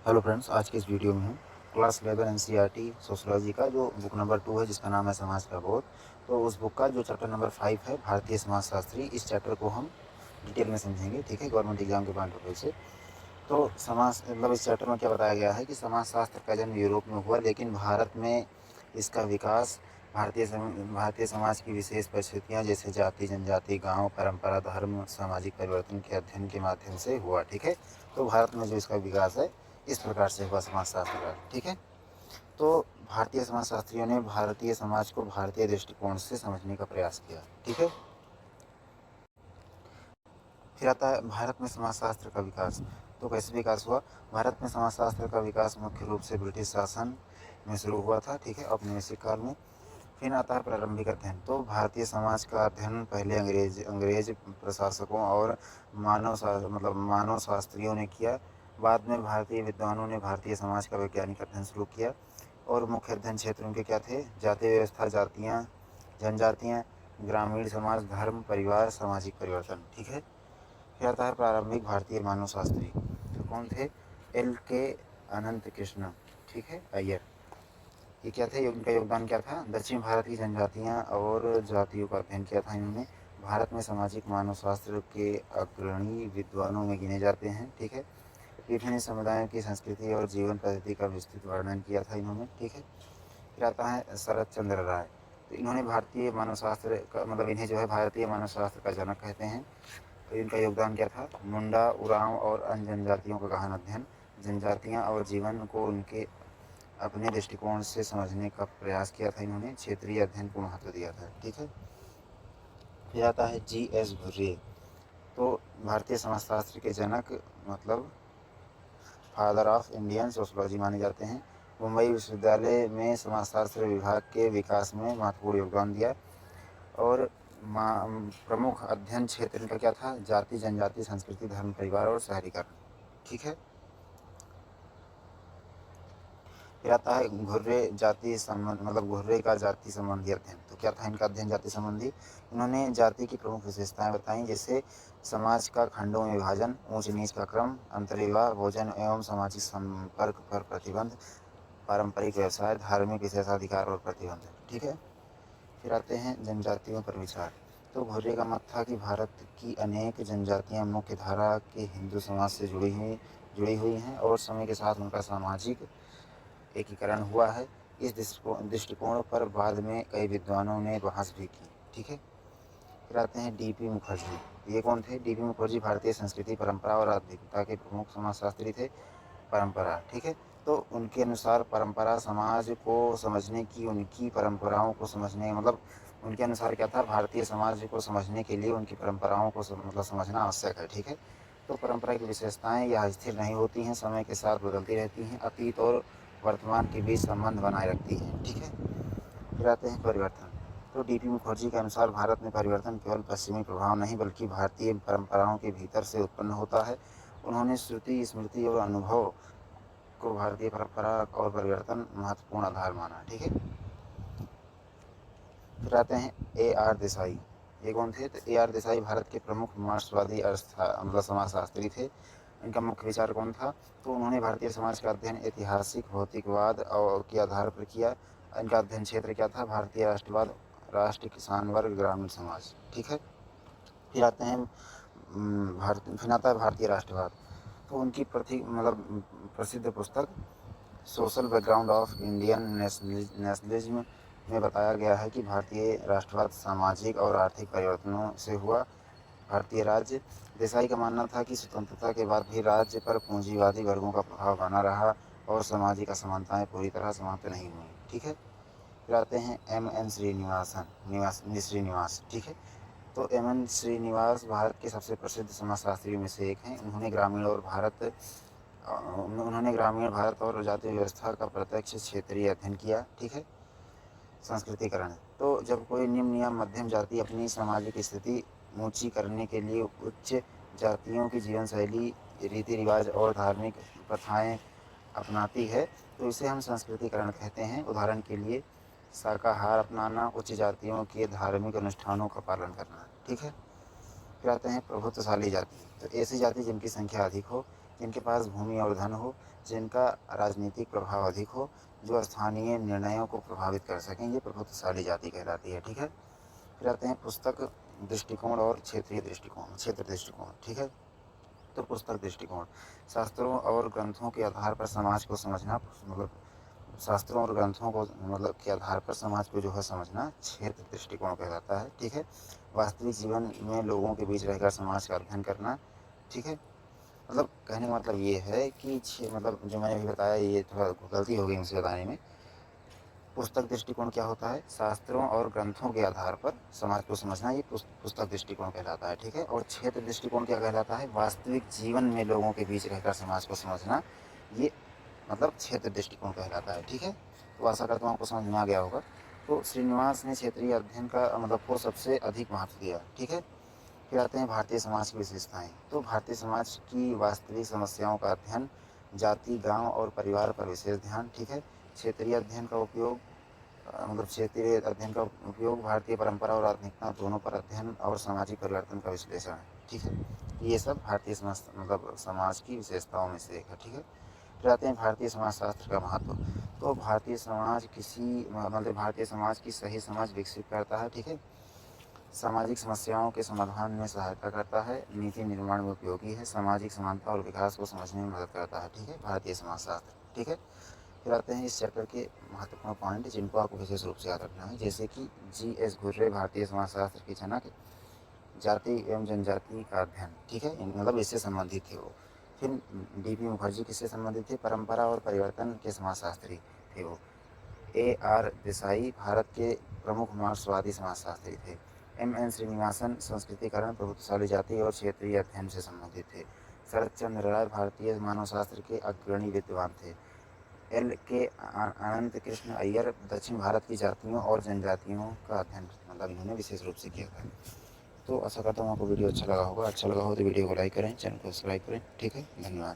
Hello friends, आज के इस वीडियो में हम क्लास 11 एनसीईआरटी सोशियोलॉजी का जो बुक नंबर 2 है जिसका नाम है समाज का बोध। तो उस बुक का जो चैप्टर नंबर 5 है भारतीय समाजशास्त्री, इस चैप्टर को हम डिटेल में समझेंगे। ठीक है, गवर्नमेंट एग्जाम के पॉइंट ऑफ व्यू से। तो समाज मतलब इस चैप्टर में क्या बताया गया है कि समाजशास्त्र का जन्म यूरोप में हुआ, लेकिन भारत में इसका विकास भारतीय समाज की विशेष परिस्थितियाँ जैसे जाति, जनजाति, गांव, परंपरा, धर्म, सामाजिक परिवर्तन के अध्ययन के माध्यम से हुआ। ठीक है, तो भारत में जो इसका विकास है इस प्रकार से हुआ समाजशास्त्र का। ठीक है, तो भारतीय समाजशास्त्रियों ने भारतीय समाज को भारतीय दृष्टिकोण से समझने का प्रयास किया। ठीक है, फिर आता है भारत में समाजशास्त्र का विकास। तो कैसे विकास हुआ? भारत में समाजशास्त्र का विकास मुख्य रूप से ब्रिटिश शासन में शुरू हुआ था। ठीक है, औपनिवेशिक काल में। फिर आता है प्रारंभिक अध्ययन। तो भारतीय समाज का अध्ययन पहले अंग्रेज प्रशासकों और मानव शास्त्रियों ने किया। बाद में भारतीय विद्वानों ने भारतीय समाज का वैज्ञानिक अध्ययन शुरू किया। और मुख्य अध्ययन क्षेत्र उनके क्या थे? जाति व्यवस्था, जातियाँ, जनजातियाँ, ग्रामीण समाज, धर्म, परिवार, सामाजिक परिवर्तन। ठीक है, फिर आता है प्रारंभिक भारतीय मानव शास्त्री। तो कौन थे? L.K. अनंत कृष्ण। ठीक है, अय्यर। ये क्या थे? उनका योगदान क्या था? दक्षिण भारत की जनजातियाँ और जातियों का अध्ययन किया था इन्होंने। भारत में सामाजिक मानव शास्त्र के अग्रणी विद्वानों में गिने जाते हैं। ठीक है, विभिन्न समुदायों की संस्कृति और जीवन पद्धति का विस्तृत वर्णन किया था इन्होंने। ठीक है, फिर आता है शरद चंद्र राय। तो इन्होंने भारतीय मानव शास्त्र का इन्हें जो है भारतीय मानव शास्त्र का जनक कहते हैं। तो इनका योगदान क्या था? मुंडा, उरांव और अन्य जनजातियों का गहन अध्ययन, जनजातियाँ और जीवन को उनके अपने दृष्टिकोण से समझने का प्रयास किया था इन्होंने। क्षेत्रीय अध्ययन को महत्व दिया था। ठीक है, फिर आता है G.S. घुर्रे। तो भारतीय समाजशास्त्र के जनक फादर ऑफ इंडियन सोशोलॉजी माने जाते हैं। मुंबई विश्वविद्यालय में समाजशास्त्र विभाग के विकास में महत्वपूर्ण योगदान दिया। और प्रमुख अध्ययन क्षेत्र इनका क्या था? जाति, जनजाति, संस्कृति, धर्म, परिवार और शहरीकरण। ठीक है, फिर आता है घुर्रे जाति संबंध घुर्रे का जाति संबंधी अध्ययन। तो क्या था इनका अध्ययन जाति संबंधी? इन्होंने जाति की प्रमुख विशेषताएं बताई, जैसे समाज का खंडों में विभाजन, ऊंच नीच का क्रम, अंतर्विवाह, भोजन एवं सामाजिक संपर्क पर प्रतिबंध, पारंपरिक व्यवसाय, धार्मिक विशेषाधिकार और प्रतिबंध। ठीक है, फिर आते हैं जनजातियों पर विचार। तो घुर्रे का मत था कि भारत की अनेक जनजातियां मुख्य धारा के हिंदू समाज से जुड़ी हुई हैं और समय के साथ उनका सामाजिक एकीकरण हुआ है। इस दृष्टिकोण पर बाद में कई विद्वानों ने बहस भी की। ठीक है, फिर आते हैं D.P. मुखर्जी। ये कौन थे? D.P. मुखर्जी भारतीय संस्कृति, परंपरा और आध्यात्मिकता के प्रमुख समाजशास्त्री थे। परंपरा, ठीक है, तो उनके अनुसार परंपरा समाज को समझने की, उनकी परंपराओं को समझने उनके अनुसार क्या था? भारतीय समाज को समझने के लिए उनकी परंपराओं को समझना आवश्यक है। ठीक है, तो परंपरा की विशेषताएं यह स्थिर नहीं होती हैं, समय के साथ बदलती रहती हैं, अतीत और वर्तमान के बीच संबंध बनाए रखती हैं। ठीक है, फिर आते हैं परिवर्तन। तो D.P. मुखर्जी के अनुसार भारत में परिवर्तन केवल पश्चिमी प्रभाव नहीं बल्कि भारतीय परंपराओं के भीतर से उत्पन्न होता है। उन्होंने श्रुति, स्मृति और अनुभव को भारतीय परंपरा और परिवर्तन महत्वपूर्ण आधार माना। ठीक है, फिर आते हैं A.R. देसाई। ये कौन थे? तो A.R. देसाई भारत के प्रमुख मार्क्सवादी समाजशास्त्री थे। इनका मुख्य विचार कौन था? तो उन्होंने भारतीय समाज का अध्ययन ऐतिहासिक भौतिकवाद और के आधार पर किया। इनका अध्ययन क्षेत्र क्या था? भारतीय राष्ट्रवाद, राष्ट्र, किसान वर्ग, ग्रामीण समाज। ठीक है, फिर आते हैं फिर आता है भारतीय राष्ट्रवाद। तो उनकी प्रसिद्ध पुस्तक social background of Indian nationalism में बताया गया है कि भारतीय राष्ट्रवाद सामाजिक और आर्थिक परिवर्तनों से हुआ। भारतीय राज्य, देसाई का मानना था कि स्वतंत्रता के बाद भी राज्य पर पूंजीवादी वर्गों का प्रभाव बना रहा और सामाजिक असमानताएं पूरी तरह समाप्त नहीं हुई। ठीक है, फिर आते हैं M.N. श्रीनिवास। ठीक है, तो M.N. श्रीनिवास भारत के सबसे प्रसिद्ध समाजशास्त्रियों में से एक हैं। उन्होंने ग्रामीण भारत और जाति व्यवस्था का प्रत्यक्ष क्षेत्रीय अध्ययन किया। ठीक है, संस्कृतिकरण। तो जब कोई निम्न या मध्यम जाति अपनी सामाजिक स्थिति ऊंची करने के लिए उच्च जातियों की जीवन शैली, रीति रिवाज और धार्मिक प्रथाएं अपनाती है तो इसे हम संस्कृतिकरण कहते हैं। उदाहरण के लिए शाकाहार अपनाना, उच्च जातियों के धार्मिक अनुष्ठानों का पालन करना। ठीक है, फिर आते हैं प्रभुत्वशाली जाति। तो ऐसी जाति जिनकी संख्या अधिक हो, जिनके पास भूमि और धन हो, जिनका राजनीतिक प्रभाव अधिक हो, जो स्थानीय निर्णयों को प्रभावित कर सकें, ये प्रभुत्वशाली जाति कहलाती है। ठीक है। फिर आते हैं पुस्तक दृष्टिकोण और क्षेत्रीय दृष्टिकोण, क्षेत्र दृष्टिकोण। ठीक है। तो पुस्तक दृष्टिकोण, शास्त्रों और ग्रंथों के आधार पर समाज को समझना, मतलब शास्त्रों और ग्रंथों को मतलब के आधार पर समाज को जो है समझना क्षेत्र दृष्टिकोण कहलाता है। ठीक है। वास्तविक जीवन में लोगों के बीच रहकर समाज का अध्ययन करना। ठीक है। मतलब कहने का मतलब ये है कि मतलब जो मैंने अभी बताया ये थोड़ा गलती हो गई मुझसे बताने में। पुस्तक दृष्टिकोण क्या होता है? शास्त्रों और ग्रंथों के आधार पर समाज को समझना, ये पुस्तक दृष्टिकोण कहलाता है। ठीक है। और क्षेत्र दृष्टिकोण क्या कहलाता है? वास्तविक जीवन में लोगों के बीच रहकर समाज को समझना, ये मतलब क्षेत्र दृष्टिकोण कहलाता है। ठीक है। तो आशा करता हूँ आपको समझ में आ गया होगा। तो श्रीनिवास ने क्षेत्रीय अध्ययन का मतलब को सबसे अधिक महत्व दिया। ठीक है। फिर आते हैं भारतीय समाज की विशेषताएं। तो भारतीय समाज की वास्तविक समस्याओं का अध्ययन, जाति, गांव और परिवार पर विशेष ध्यान। ठीक है। क्षेत्रीय अध्ययन का उपयोग मतलब क्षेत्रीय अध्ययन का उपयोग भारतीय परंपरा और आधुनिकता दोनों पर अध्ययन और सामाजिक परिवर्तन का विश्लेषण है। ठीक है। ये सब भारतीय समाज मतलब समाज की विशेषताओं में से एक है। ठीक है। फिर आते हैं भारतीय समाजशास्त्र का महत्व। तो भारतीय समाज भारतीय समाज की सही समझ विकसित करता है। ठीक है। सामाजिक समस्याओं के समाधान में सहायता करता है, नीति निर्माण में उपयोगी है, सामाजिक समानता और विकास को समझने में मदद करता है। ठीक है। भारतीय समाजशास्त्र। ठीक है। फिर आते हैं इस चैप्टर के महत्वपूर्ण पॉइंट जिनको आपको विशेष रूप से याद रखना है, जैसे कि G.S. घुर्रे भारतीय समाजशास्त्र की जनक, जाति एवं जनजाति का अध्ययन। ठीक है। मतलब इससे संबंधित थे वो। फिर D.P. मुखर्जी किससे संबंधित थे? परंपरा और परिवर्तन के समाजशास्त्री थे वो। A.R. देसाई भारत के प्रमुख मार्क्सवादी समाजशास्त्री थे। M.N. श्रीनिवासन संस्कृतिकरण, प्रभुत्वशाली जाति और क्षेत्रीय अध्ययन से संबंधित थे। शरत चंद्र राय भारतीय मानवशास्त्र के अग्रणी विद्वान थे। L.K. अनंत कृष्ण अय्यर दक्षिण भारत की जातियों और जनजातियों का अध्ययन मतलब इन्होंने विशेष रूप से किया था। तो आशा करता हूँ आपको वीडियो अच्छा लगा होगा। अच्छा लगा हो तो वीडियो को लाइक करें, चैनल को सब्सक्राइब करें। ठीक है। धन्यवाद।